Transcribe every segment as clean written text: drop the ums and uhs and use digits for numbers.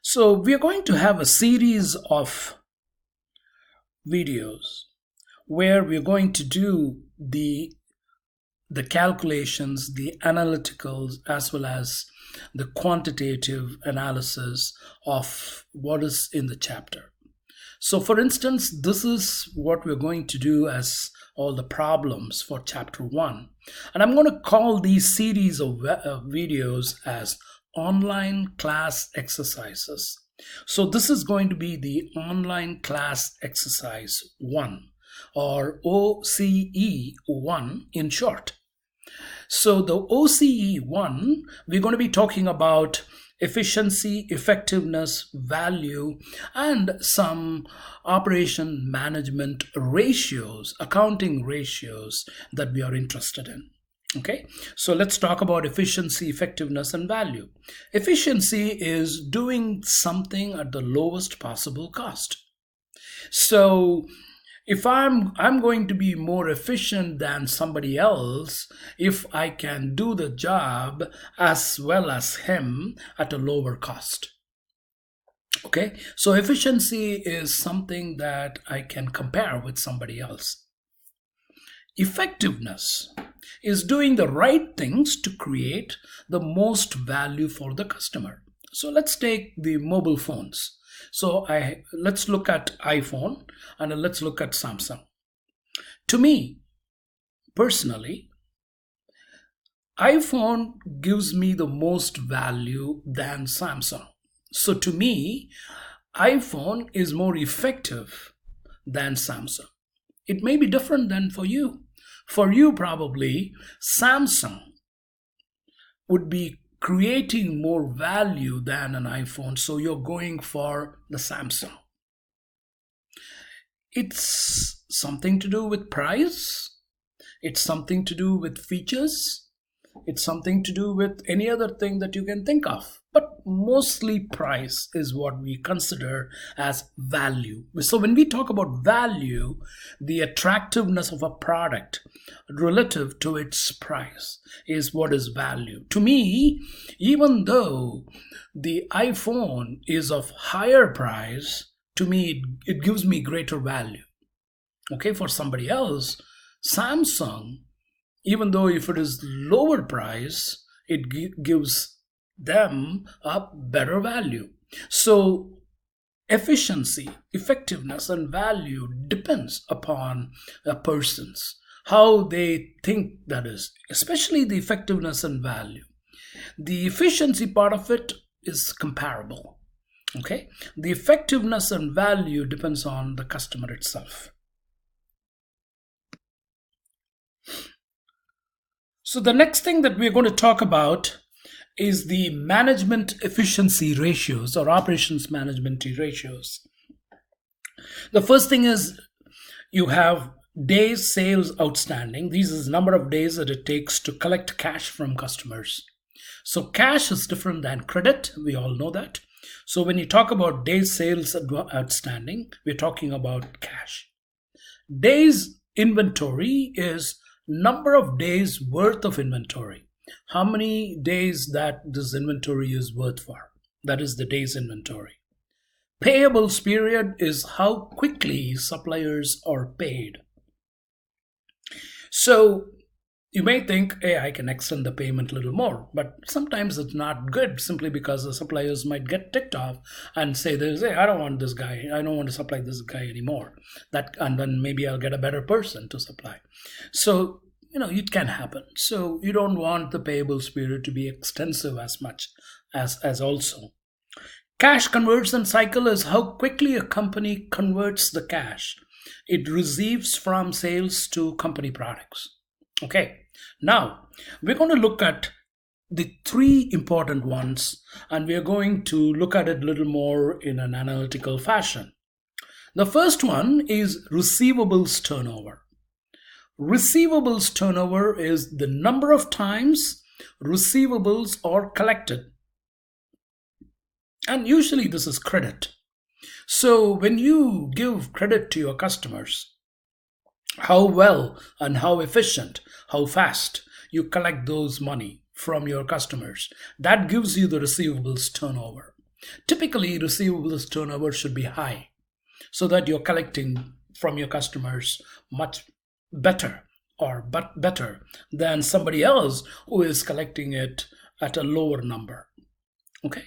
So we are going to have a series of videos where we're going to do the calculations, the analyticals, as well as the quantitative analysis of what is in the chapter. So for instance, this is what we're going to do as all the problems for chapter 1. And I'm going to call these series of videos as online class exercises. So this is going to be the online class exercise 1, or OCE 1 in short. So the OCE 1, we're going to be talking about efficiency, effectiveness, value, and some operation management ratios, accounting ratios that we are interested in. Okay, so let's talk about efficiency, effectiveness, and value. Efficiency is doing something at the lowest possible cost. So if I'm going to be more efficient than somebody else if I can do the job as well as him at a lower cost. Okay, so efficiency is something that I can compare with somebody else. Effectiveness is doing the right things to create the most value for the customer. So let's take the mobile phones. So let's look at iPhone and let's look at Samsung. To me, personally, iPhone gives me the most value than Samsung. So to me, iPhone is more effective than Samsung. It may be different than for you. For you, probably, Samsung would be creating more value than an iPhone, so you're going for the Samsung. It's something to do with price, it's something to do with features, it's something to do with any other thing that you can think of, but mostly price is what we consider as value. So when we talk about value, the attractiveness of a product relative to its price is what is value. To me, even though the iPhone is of higher price, to me it gives me greater value. Okay, for somebody else, Samsung, even though if it is lower price, it gives them a better value. So efficiency, effectiveness, and value depends upon a person's how they think, that is, especially the effectiveness and value. The efficiency part of it is comparable. Okay, the effectiveness and value depends on the customer itself. So the next thing that we're going to talk about is the management efficiency ratios or operations management ratios. The first thing is you have days sales outstanding. This is the number of days that it takes to collect cash from customers. So cash is different than credit. We all know that. So when you talk about days sales outstanding, we're talking about cash. Days inventory is number of days worth of inventory. How many days that this inventory is worth for. That is the days inventory. Payables period is how quickly suppliers are paid. So you may think, hey, I can extend the payment a little more, but sometimes it's not good simply because the suppliers might get ticked off and say, hey, I don't want this guy. I don't want to supply this guy anymore. And then maybe I'll get a better person to supply. So, it can happen. So you don't want the payables period to be extensive as much as also. Cash conversion cycle is how quickly a company converts the cash it receives from sales to company products. Okay, now we're going to look at the 3 important ones, and we're going to look at it a little more in an analytical fashion. The first one is receivables turnover. Receivables turnover is the number of times receivables are collected. And usually this is credit. So when you give credit to your customers, how well and how efficient, how fast you collect those money from your customers, that gives you the receivables turnover. Typically, receivables turnover should be high so that you're collecting from your customers much better better than somebody else who is collecting it at a lower number. Okay.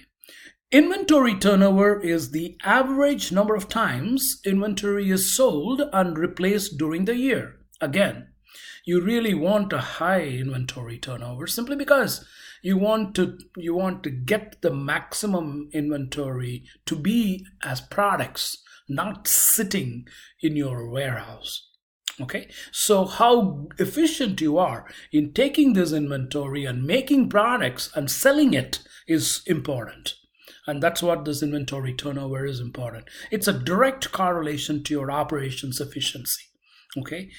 Inventory turnover is the average number of times inventory is sold and replaced during the year. Again, you really want a high inventory turnover simply because you want to get the maximum inventory to be as products, not sitting in your warehouse. Okay, so how efficient you are in taking this inventory and making products and selling it is important. And that's what this inventory turnover is important. It's a direct correlation to your operations efficiency. Okay.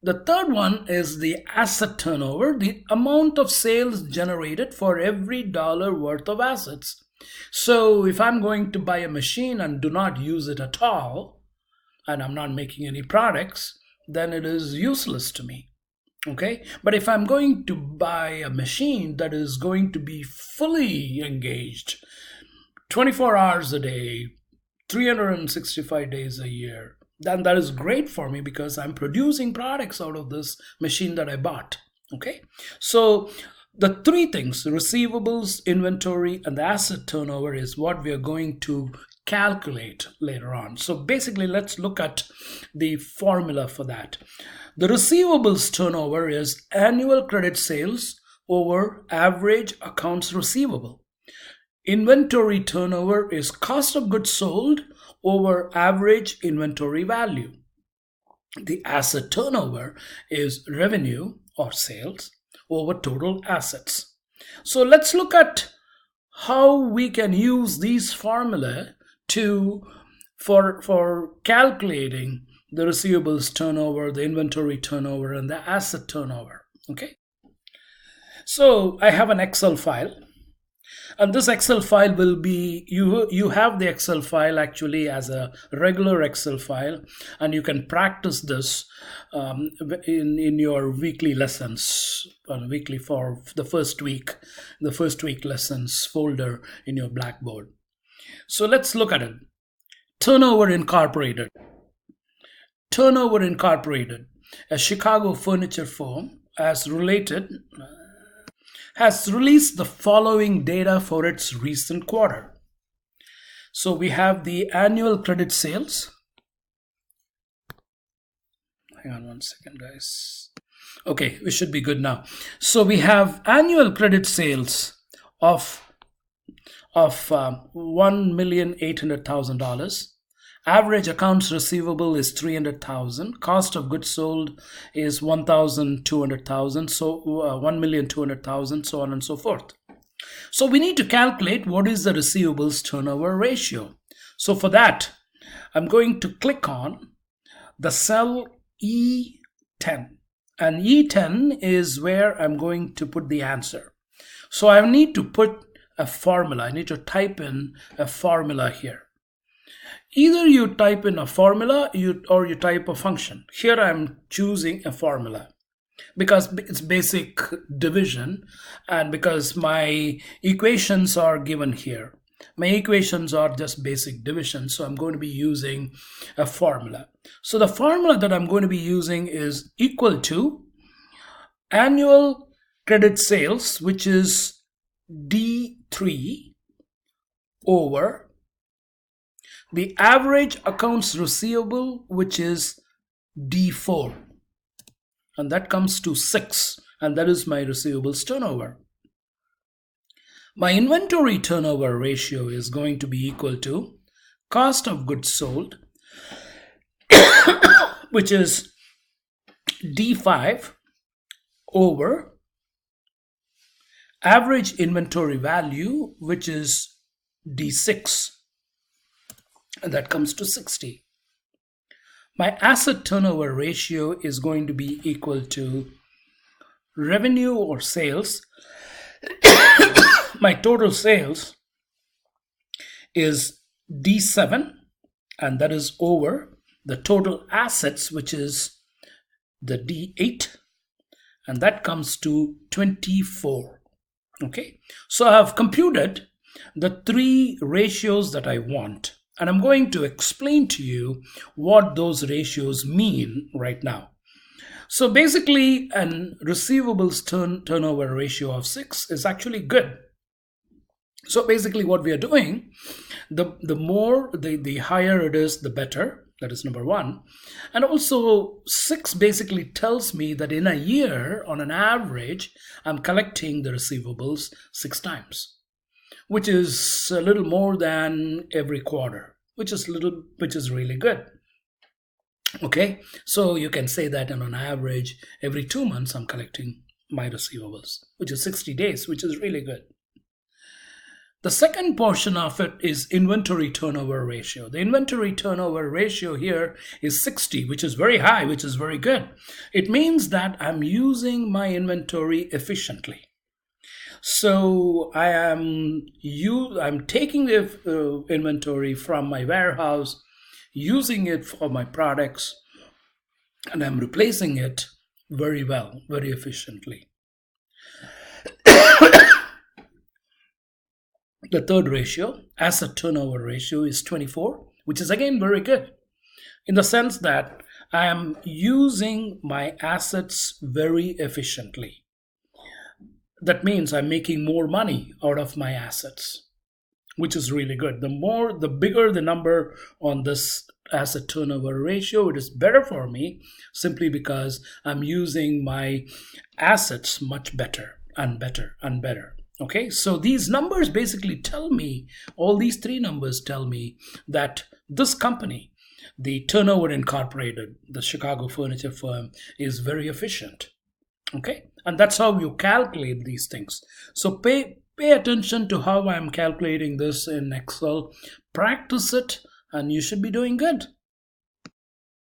The third one is the asset turnover, the amount of sales generated for every dollar worth of assets. So if I'm going to buy a machine and do not use it at all, and I'm not making any products, then it is useless to me. Okay, but if I'm going to buy a machine that is going to be fully engaged 24 hours a day, 365 days a year, then that is great for me because I'm producing products out of this machine that I bought. Okay, so the three things, receivables, inventory, and the asset turnover, is what we are going to calculate later on. So basically, let's look at the formula for that. The receivables turnover is annual credit sales over average accounts receivable. Inventory turnover is cost of goods sold over average inventory value. The asset turnover is revenue or sales over total assets. So let's look at how we can use these formula for calculating the receivables turnover, the inventory turnover, and the asset turnover. Okay. So I have an Excel file. And this Excel file will be, you have the Excel file actually as a regular Excel file, and you can practice this in your weekly lessons, weekly for the first week lessons folder in your Blackboard. So let's look at it. Turnover Incorporated. Turnover Incorporated, a Chicago furniture firm, has released the following data for its recent quarter. So we have the annual credit sales. Hang on one second, guys. Okay, we should be good now. So we have annual credit sales of $1,800,000. Average accounts receivable is $300,000. Cost of goods sold is $1,200,000. So $1,200,000, so on and so forth. So we need to calculate what is the receivables turnover ratio. So for that, I'm going to click on the cell E10. And E10 is where I'm going to put the answer. So I need to put a formula. I need to type in a formula here. Either you type in a formula or you type a function. Here I'm choosing a formula because it's basic division and because my equations are given here. My equations are just basic division, so I'm going to be using a formula. So the formula that I'm going to be using is equal to annual credit sales, which is D3, over the average accounts receivable, which is D4, and that comes to 6, and that is my receivables turnover. My inventory turnover ratio is going to be equal to cost of goods sold, which is D5, over average inventory value, which is D6. And that comes to 60. My asset turnover ratio is going to be equal to revenue or sales. My total sales is D7, and that is over the total assets, which is the D8, and that comes to 24. Okay, so I have computed the three ratios that I want. And I'm going to explain to you what those ratios mean right now. So basically, an receivables turnover ratio of 6 is actually good. So basically what we are doing, the higher it is, the better. That is number one. And also 6 basically tells me that in a year, on an average, I'm collecting the receivables 6 times, which is a little more than every quarter, which is really good. Okay, so you can say that on average, every 2 months I'm collecting my receivables, which is 60 days, which is really good. The second portion of it is inventory turnover ratio. The inventory turnover ratio here is 60, which is very high, which is very good. It means that I'm using my inventory efficiently. So I'm taking the inventory from my warehouse, using it for my products, and I'm replacing it very well, very efficiently. The third ratio, asset turnover ratio, is 24, which is again very good in the sense that I am using my assets very efficiently. That means I'm making more money out of my assets, which is really good. The bigger the number on this asset turnover ratio, it is better for me simply because I'm using my assets much better and better and better. Okay, so these numbers basically tell me, all these three numbers tell me that this company, the Turnover Incorporated, the Chicago furniture firm, is very efficient. Okay, and that's how you calculate these things. So pay attention to how I'm calculating this in Excel, practice it, and you should be doing good.